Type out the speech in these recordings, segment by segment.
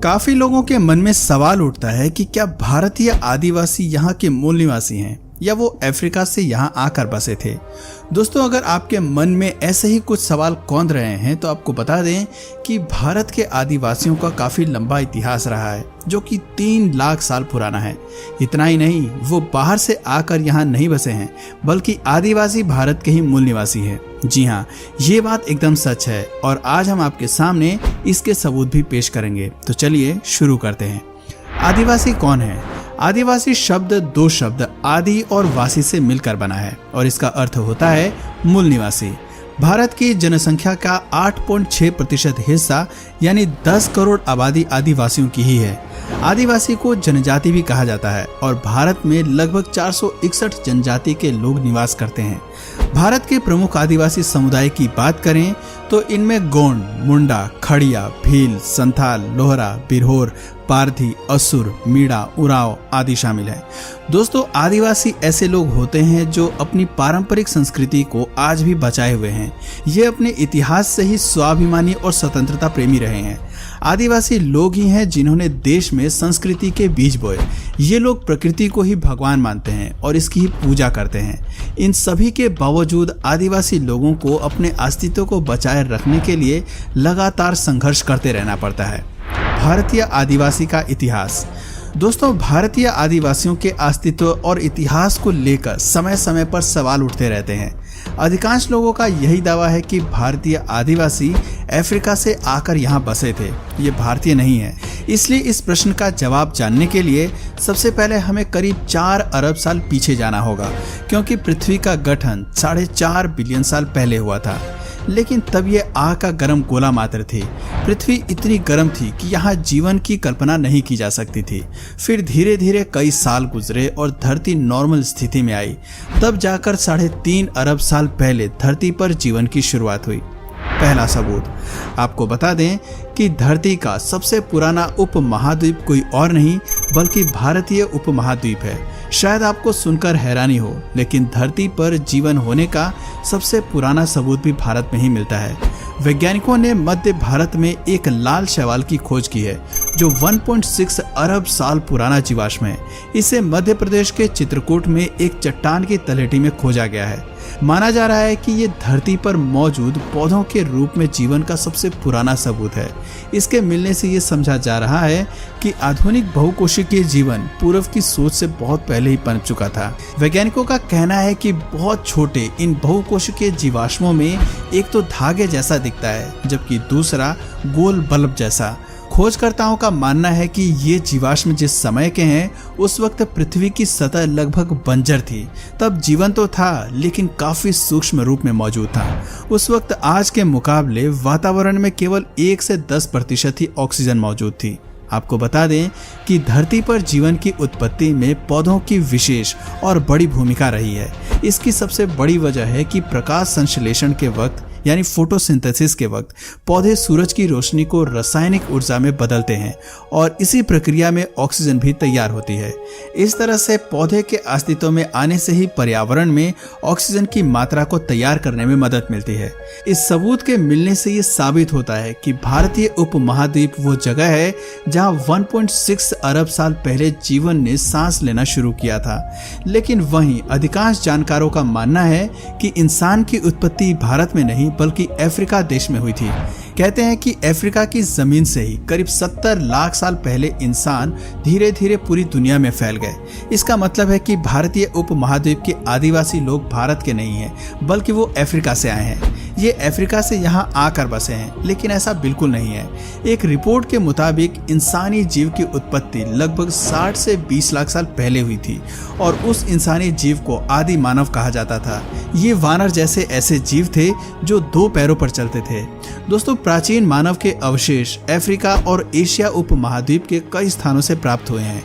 काफी लोगों के मन में सवाल उठता है कि क्या भारतीय आदिवासी यहाँ के मूल निवासी हैं या वो अफ्रीका से यहाँ आकर बसे थे। दोस्तों, अगर आपके मन में ऐसे ही कुछ सवाल कौंध रहे हैं तो आपको बता दें कि भारत के आदिवासियों का काफी लंबा इतिहास रहा है जो कि 3 लाख साल पुराना है। इतना ही नहीं, वो बाहर से आकर यहाँ नहीं बसे हैं बल्कि आदिवासी भारत के ही मूल निवासी हैं। जी हाँ, ये बात एकदम सच है और आज हम आपके सामने इसके सबूत भी पेश करेंगे। तो चलिए शुरू करते हैं। आदिवासी कौन है? आदिवासी शब्द 2 शब्द आदि और वासी से मिलकर बना है और इसका अर्थ होता है मूल निवासी। भारत की जनसंख्या का 8.6% हिस्सा यानी 10 करोड़ आबादी आदिवासियों की ही है। आदिवासी को जनजाति भी कहा जाता है और भारत में लगभग 461 जनजाति के लोग निवास करते हैं। भारत के प्रमुख आदिवासी समुदाय की बात करें तो इनमें गोंड, मुंडा, खड़िया, भील, संथाल, लोहरा, बिरहोर, पारधी, असुर, मीणा, उराव आदि शामिल है। दोस्तों, आदिवासी ऐसे लोग होते हैं जो अपनी पारंपरिक संस्कृति को आज भी बचाए हुए हैं। ये अपने इतिहास से ही स्वाभिमानी और स्वतंत्रता प्रेमी रहे हैं। आदिवासी लोग ही हैं जिन्होंने देश में संस्कृति के बीज बोए। ये लोग प्रकृति को ही भगवान मानते हैं और इसकी ही पूजा करते हैं। इन सभी के बावजूद आदिवासी लोगों को अपने अस्तित्व को बचाए रखने के लिए लगातार संघर्ष करते रहना पड़ता है। भारतीय आदिवासी का इतिहास। दोस्तों, भारतीय आदिवासियों के अस्तित्व और इतिहास को लेकर समय समय पर सवाल उठते रहते हैं। अधिकांश लोगों का यही दावा है कि भारतीय आदिवासी अफ्रीका से आकर यहाँ बसे थे, ये भारतीय नहीं है। इसलिए इस प्रश्न का जवाब जानने के लिए सबसे पहले हमें करीब 4 अरब साल पीछे जाना होगा, क्योंकि पृथ्वी का गठन 4.5 बिलियन साल पहले हुआ था। लेकिन तब ये आग का गर्म गोला मात्र थी। पृथ्वी इतनी गर्म थी कि यहाँ जीवन की कल्पना नहीं की जा सकती थी। फिर धीरे धीरे कई साल गुजरे और धरती नॉर्मल स्थिति में आई। तब जाकर 3.5 अरब साल पहले धरती पर जीवन की शुरुआत हुई। पहला सबूत, आपको बता दें कि धरती का सबसे पुराना उपमहाद्वीप कोई और नहीं बल्कि भारतीय उपमहाद्वीप है। शायद आपको सुनकर हैरानी हो, लेकिन धरती पर जीवन होने का सबसे पुराना सबूत भी भारत में ही मिलता है। वैज्ञानिकों ने मध्य भारत में एक लाल शैवाल की खोज की है जो 1.6 अरब साल पुराना जीवाश्म है। इसे मध्य प्रदेश के चित्रकूट में एक चट्टान की तलहटी में खोजा गया है। माना जा रहा है कि ये धरती पर मौजूद पौधों के रूप में जीवन का सबसे पुराना सबूत है। इसके मिलने से ये समझा जा रहा है कि आधुनिक बहुकोशिकीय जीवन पूर्व की सोच से बहुत पहले ही पनप चुका था। वैज्ञानिकों का कहना है कि बहुत छोटे इन बहुकोशिकीय जीवाश्मों में एक तो धागे जैसा दिखता है जबकि दूसरा गोल बल्ब जैसा। खोजकर्ताओं का मानना है कि ये जीवाश्म जिस समय के हैं उस वक्त पृथ्वी की सतह लगभग बंजर थी। तब जीवन तो था लेकिन काफी सूक्ष्म रूप में मौजूद था। उस वक्त आज के मुकाबले वातावरण में केवल 1 से 10% ही ऑक्सीजन मौजूद थी। आपको बता दें कि धरती पर जीवन की उत्पत्ति में पौधों की विशेष और बड़ी भूमिका रही है। इसकी सबसे बड़ी वजह है कि प्रकाश संश्लेषण के वक्त यानी फोटोसिंथेसिस के वक्त पौधे सूरज की रोशनी को रासायनिक ऊर्जा में बदलते हैं और इसी प्रक्रिया में ऑक्सीजन भी तैयार होती है। इस तरह से पौधे के अस्तित्व में आने से ही पर्यावरण में ऑक्सीजन की मात्रा को तैयार करने में मदद मिलती है। इस सबूत के मिलने से ये साबित होता है कि भारतीय उपमहाद्वीप वो जगह है जहां 1.6 अरब साल पहले जीवन ने सांस लेना शुरू किया था। लेकिन वहीं अधिकांश जानकारों का मानना है कि इंसान की उत्पत्ति भारत में नहीं बल्कि अफ्रीका देश में हुई थी। कहते हैं कि अफ्रीका की जमीन से ही करीब 70 लाख साल पहले इंसान धीरे धीरे पूरी दुनिया में फैल गए। इसका मतलब है कि भारतीय उपमहाद्वीप के आदिवासी लोग भारत के नहीं हैं बल्कि वो अफ्रीका से आए हैं। ये अफ्रीका से यहाँ आकर बसे हैं, लेकिन ऐसा बिल्कुल नहीं है। एक रिपोर्ट के मुताबिक इंसानी जीव की उत्पत्ति लगभग 60 से 20 लाख साल पहले हुई थी और उस इंसानी जीव को आदि मानव कहा जाता था। ये वानर जैसे ऐसे जीव थे जो 2 पैरों पर चलते थे। दोस्तों, प्राचीन मानव के अवशेष अफ्रीका और एशिया उपमहाद्वीप के कई स्थानों से प्राप्त हुए हैं।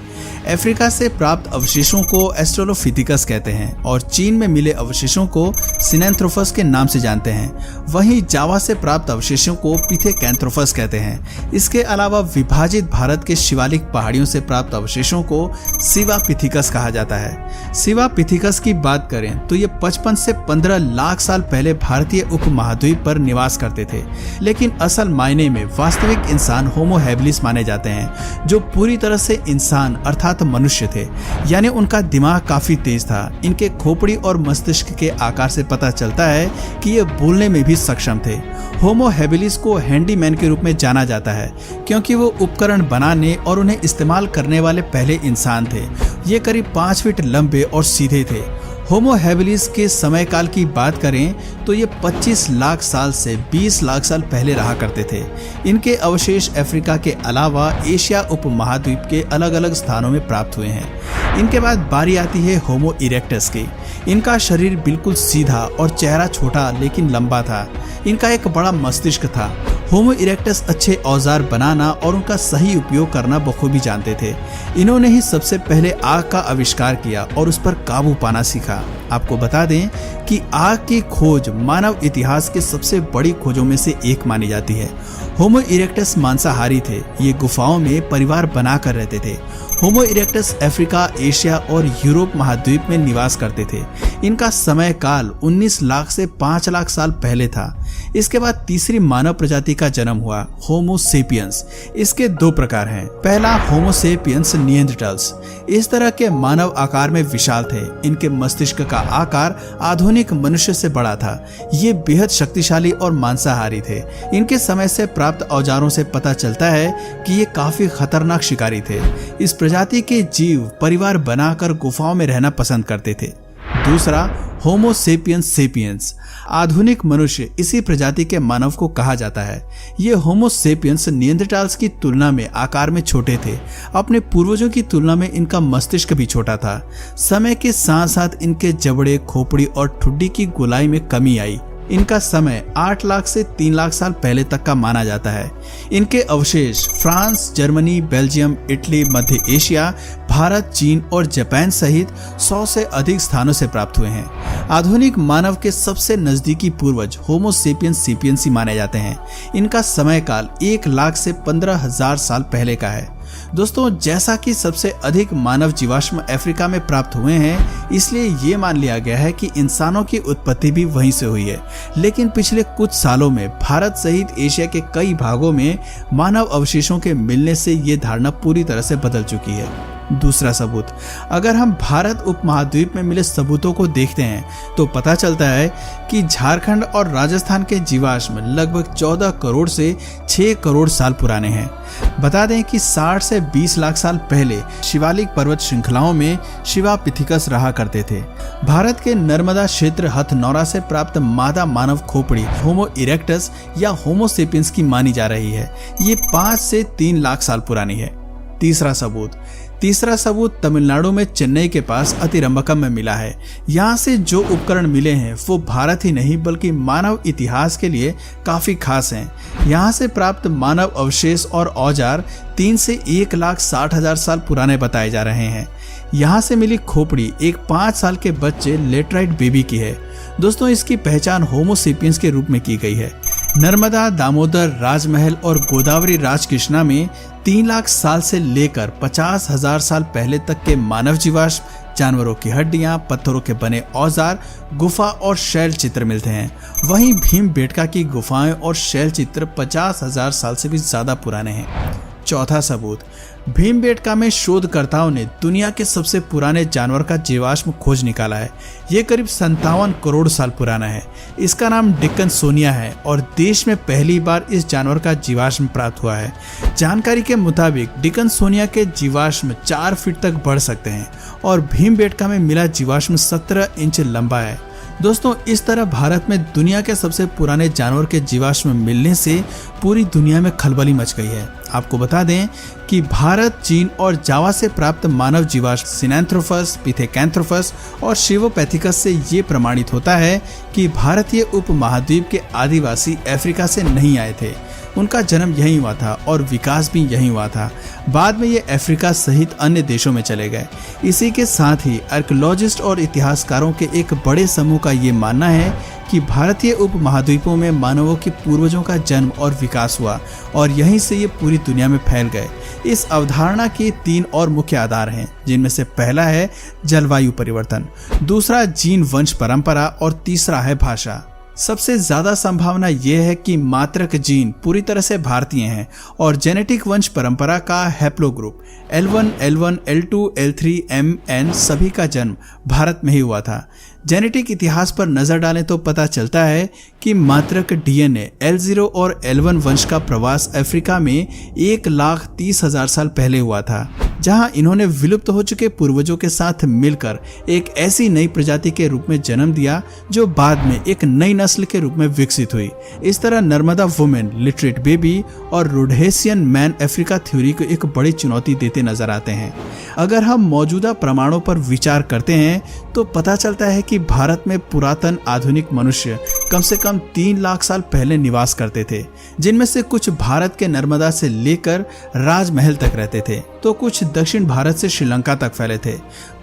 अफ्रीका से प्राप्त अवशेषों को एस्ट्रोलोपिथेकस कहते हैं और चीन में मिले अवशेषों को सिनेंथ्रोपस के नाम से जानते हैं। वहीं जावा से प्राप्त अवशेषों को पिथेकैंथ्रोपस कहते हैं। इसके अलावा विभाजित भारत के शिवालिक पहाड़ियों से प्राप्त अवशेषों को सिवापिथिकस कहा जाता है। सिवापिथिकस की बात करें तो ये 55 से 15 लाख साल पहले भारतीय उपमहाद्वीप पर निवास करते थे। लेकिन असल मायने में वास्तविक इंसान होमो हैबिलिस माने जाते हैं, जो पूरी तरह से इंसान अर्थात मनुष्य थे। यानी उनका दिमाग काफी तेज था। इनके खोपड़ी और मस्तिष्क के आकार से पता चलता है कि ये बोलने में भी सक्षम थे। होमो हैबिलिस को हैंडीमैन के रूप में जाना जाता है, क्योंकि वो उपकरण बनाने और उन्हें इस्तेमाल करने वाले पहले इंसान थे। ये करीब 5 फीट लंबे और सीधे थे। होमो हैबिलिस के समय काल की बात करें तो ये 25 लाख साल से 20 लाख साल पहले रहा करते थे। इनके अवशेष अफ्रीका के अलावा एशिया उपमहाद्वीप के अलग अलग स्थानों में प्राप्त हुए हैं। इनके बाद बारी आती है होमो इरेक्टस की। इनका शरीर बिल्कुल सीधा और चेहरा छोटा लेकिन लंबा था। इनका एक बड़ा मस्तिष्क था। होमो इरेक्टस अच्छे औजार बनाना और उनका सही उपयोग करना बखूबी जानते थे। इन्होंने ही सबसे पहले आग का आविष्कार किया और उस पर काबू पाना सीखा। आपको बता दें कि आग की खोज मानव इतिहास के सबसे बड़ी खोजों में से एक मानी जाती है। होमो इरेक्टस मांसाहारी थे। ये गुफाओं में परिवार बनाकर रहते थे। होमो इरेक्टस अफ्रीका, एशिया और यूरोप महाद्वीप में निवास करते थे। इनका समय काल 19 लाख से 5 लाख साल पहले था। इसके बाद तीसरी मानव प्रजाति का जन्म हुआ, होमो सेपियंस। इसके 2 प्रकार हैं। पहला होमो सेपियंस निएंडरथाल्स। इस तरह के मानव आकार में विशाल थे। इनके मस्तिष्क का आकार आधुनिक मनुष्य से बड़ा था। ये बेहद शक्तिशाली और मांसाहारी थे। इनके समय से प्राप्त औजारों से पता चलता है कि ये काफी खतरनाक शिकारी थे। इस प्रजाति के जीव परिवार बनाकर गुफाओं में रहना पसंद करते थे। दूसरा होमो सेपियंस सेपियंस। आधुनिक मनुष्य इसी प्रजाति के मानव को कहा जाता है। ये होमो सेपियंस निएंडरथाल्स की तुलना में आकार में छोटे थे। अपने पूर्वजों की तुलना में इनका मस्तिष्क भी छोटा था। समय के साथ साथ इनके जबड़े, खोपड़ी और ठुड्डी की गोलाई में कमी आई। इनका समय 8 लाख से 3 लाख साल पहले तक का माना जाता है। इनके अवशेष फ्रांस, जर्मनी, बेल्जियम, इटली, मध्य एशिया, भारत, चीन और जापान सहित 100 से अधिक स्थानों से प्राप्त हुए हैं। आधुनिक मानव के सबसे नजदीकी पूर्वज होमो सेपियंस सेपियंसी माने जाते हैं। इनका समय काल 1 लाख से 15,000 साल पहले का है। दोस्तों, जैसा कि सबसे अधिक मानव जीवाश्म अफ्रीका में प्राप्त हुए हैं, इसलिए ये मान लिया गया है कि इंसानों की उत्पत्ति भी वहीं से हुई है। लेकिन पिछले कुछ सालों में भारत सहित एशिया के कई भागों में मानव अवशेषों के मिलने से ये धारणा पूरी तरह से बदल चुकी है। दूसरा सबूत, अगर हम भारत उपमहाद्वीप में मिले सबूतों को देखते हैं तो पता चलता है कि झारखंड और राजस्थान के जीवाश्म लगभग 14 करोड़ से 6 करोड़ साल पुराने हैं। बता दें कि 60 से 20 लाख साल पहले शिवालिक पर्वत श्रृंखलाओं में शिवा पिथिकस रहा करते थे। भारत के नर्मदा क्षेत्र हथनौरा से प्राप्त मादा मानव खोपड़ी होमो इरेक्टस या होमो सेपियंस की मानी जा रही है। ये 5 से 3 लाख साल पुरानी है। तीसरा सबूत तमिलनाडु में चेन्नई के पास अतिरंबकम में मिला है। यहाँ से जो उपकरण मिले हैं वो भारत ही नहीं बल्कि मानव इतिहास के लिए काफी खास हैं। यहाँ से प्राप्त मानव अवशेष और औजार 3 से 1,60,000 साल पुराने बताए जा रहे हैं। यहाँ से मिली खोपड़ी एक 5 साल के बच्चे लेटराइट बेबी की है। दोस्तों, इसकी पहचान होमो सेपियंस के रूप में की गई है। नर्मदा, दामोदर, राजमहल और गोदावरी राजकृष्णा में 3 लाख साल से लेकर 50,000 साल पहले तक के मानव जीवाश्म, जानवरों की हड्डियां, पत्थरों के बने औजार, गुफा और शैल चित्र मिलते हैं। वहीं भीमबेटका की गुफाएं और शैल चित्र 50,000 साल से भी ज्यादा पुराने हैं। चौथा सबूत, भीमबेटका में शोधकर्ताओं ने दुनिया के सबसे पुराने जानवर का जीवाश्म खोज निकाला है। ये करीब 57 करोड़ साल पुराना है। इसका नाम डिकन्सोनिया है और देश में पहली बार इस जानवर का जीवाश्म प्राप्त हुआ है। जानकारी के मुताबिक डिकन्सोनिया के जीवाश्म 4 फीट तक बढ़ सकते हैं और भीमबेटका में मिला जीवाश्म 17 इंच लंबा है। दोस्तों, इस तरह भारत में दुनिया के सबसे पुराने जानवर के जीवाश्म मिलने से पूरी दुनिया में खलबली मच गई है। आपको बता दें कि भारत, चीन और जावा से प्राप्त मानव जीवाश्म सिनेंथ्रोपस, पिथेकैंथ्रोपस और शिवोपैथिकस से ये प्रमाणित होता है कि भारतीय उपमहाद्वीप के आदिवासी अफ्रीका से नहीं आए थे। उनका जन्म यहीं हुआ था और विकास भी यहीं हुआ था। बाद में ये अफ्रीका सहित अन्य देशों में चले गए। इसी के साथ ही आर्कियोलॉजिस्ट और इतिहासकारों के एक बड़े समूह का ये मानना है कि भारतीय उपमहाद्वीपों में मानवों के पूर्वजों का जन्म और विकास हुआ और यहीं से ये पूरी दुनिया में फैल गए। इस अवधारणा के 3 और मुख्य आधार हैं, जिनमें से पहला है जलवायु परिवर्तन, दूसरा जीन वंश परंपरा और तीसरा है भाषा। सबसे ज्यादा संभावना यह है कि मातृक जीन पूरी तरह से भारतीय हैं और जेनेटिक वंश परंपरा का haplo group L1, L1, L2, L3, MN सभी का जन्म भारत में ही हुआ था। जेनेटिक इतिहास पर नजर डालें तो पता चलता है कि मातृक DNA L0 और L1 वंश का प्रवास अफ्रीका में 1,30,000 साल पहले हुआ था, जहां इन्होंने विलुप्त हो चुके पूर्वजों के साथ मिलकर एक ऐसी नई प्रजाति के रूप में जन्म दिया जो बाद में एक नई नस्ल के रूप में विकसित हुई। इस तरह नर्मदा वुमेन, लिटरेट बेबी और रोडेशियन मैन अफ्रीका थ्योरी को एक बड़ी चुनौती देते नजर आते हैं। अगर हम मौजूदा प्रमाणों पर विचार करते हैं तो पता चलता है कि भारत में पुरातन आधुनिक मनुष्य कम से कम 3 लाख साल पहले निवास करते थे, जिनमें से कुछ भारत के नर्मदा से लेकर राजमहल तक रहते थे तो कुछ दक्षिण भारत से श्रीलंका तक फैले थे।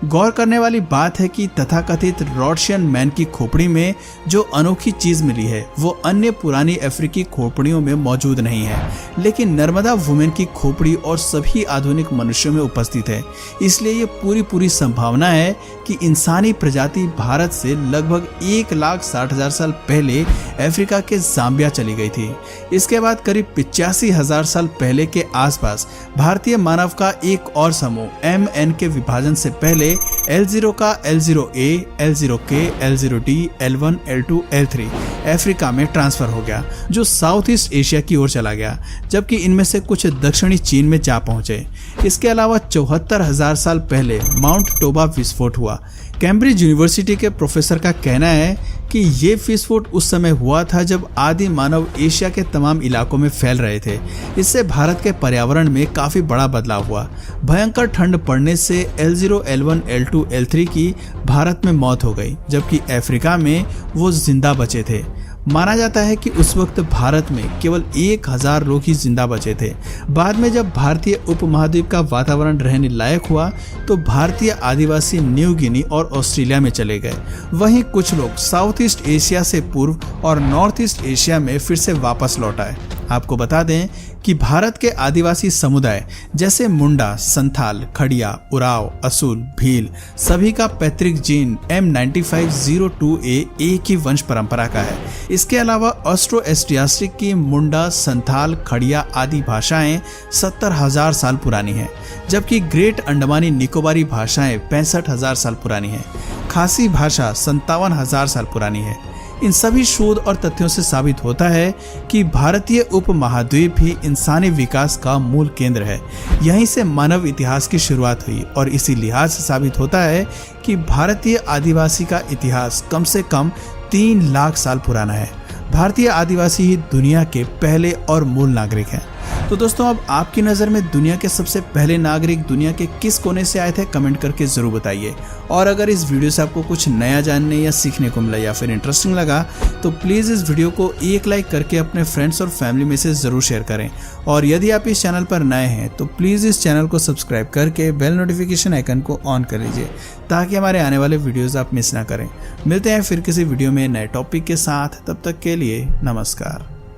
गौर करने वाली बात है कि तथाकथित रोडेशियन मैन की खोपड़ी में जो अनोखी चीज मिली है वो अन्य पुरानी अफ्रीकी खोपड़ियों में मौजूद नहीं है, लेकिन नर्मदा वुमेन की खोपड़ी और सभी आधुनिक मनुष्यों में उपस्थित है। इसलिए ये पूरी संभावना है कि इंसानी प्रजाति भारत से लगभग 1,60,000 साल पहले अफ्रीका के जाम्बिया चली गई थी। इसके बाद करीब 85,000 साल पहले के आसपास भारतीय मानव का एक और समूह MN के विभाजन से पहले L0 का L0A, L0K, L0D, L1, L2, L3 Africa में ट्रांसफर हो गया, जो साउथ ईस्ट एशिया की ओर चला गया, जबकि इनमें से कुछ दक्षिणी चीन में जा पहुंचे। इसके अलावा 74,000 साल पहले माउंट टोबा विस्फोट हुआ। कैम्ब्रिज यूनिवर्सिटी के प्रोफेसर का कहना है कि ये विस्फोट उस समय हुआ था जब आदि मानव एशिया के तमाम इलाकों में फैल रहे थे। इससे भारत के पर्यावरण में काफी बड़ा बदलाव हुआ। भयंकर ठंड पड़ने से L0, L1, L2, L3 की भारत में मौत हो गई, जबकि अफ्रीका में वो जिंदा बचे थे। माना जाता है कि उस वक्त भारत में केवल 1,000 लोग ही जिंदा बचे थे। बाद में जब भारतीय उपमहाद्वीप का वातावरण रहने लायक हुआ तो भारतीय आदिवासी न्यू गिनी और ऑस्ट्रेलिया में चले गए। वहीं कुछ लोग साउथ ईस्ट एशिया से पूर्व और नॉर्थ ईस्ट एशिया में फिर से वापस लौट आए। आपको बता दें कि भारत के आदिवासी समुदाय जैसे मुंडा, संथाल, खड़िया, उराव, असूल, भील सभी का पैतृक जीन M9502A एक ही वंश परंपरा का है। इसके अलावा ऑस्ट्रो-एस्टियास्टिक की मुंडा, संथाल, खड़िया आदि भाषाएं 70,000 साल पुरानी हैं, जबकि ग्रेट अंडमानी निकोबारी भाषाएं 65,000 साल पुरानी हैं। खासी भाषा 57,000 साल पुरानी है। इन सभी शोध और तथ्यों से साबित होता है कि भारतीय उपमहाद्वीप ही इंसानी विकास का मूल केंद्र है। यहीं से मानव इतिहास की शुरुआत हुई और इसी लिहाज से साबित होता है कि भारतीय आदिवासी का इतिहास कम से कम 3 लाख साल पुराना है। भारतीय आदिवासी ही दुनिया के पहले और मूल नागरिक हैं। तो दोस्तों, अब आपकी नज़र में दुनिया के सबसे पहले नागरिक दुनिया के किस कोने से आए थे, कमेंट करके ज़रूर बताइए। और अगर इस वीडियो से आपको कुछ नया जानने या सीखने को मिला या फिर इंटरेस्टिंग लगा तो प्लीज़ इस वीडियो को एक लाइक करके अपने फ्रेंड्स और फैमिली में से ज़रूर शेयर करें। और यदि आप इस चैनल पर नए हैं तो प्लीज़ इस चैनल को सब्सक्राइब करके बेल नोटिफिकेशन आइकन को ऑन कर लीजिए ताकि हमारे आने वाले वीडियोज़ आप मिस ना करें। मिलते हैं फिर किसी वीडियो में नए टॉपिक के साथ, तब तक के लिए नमस्कार।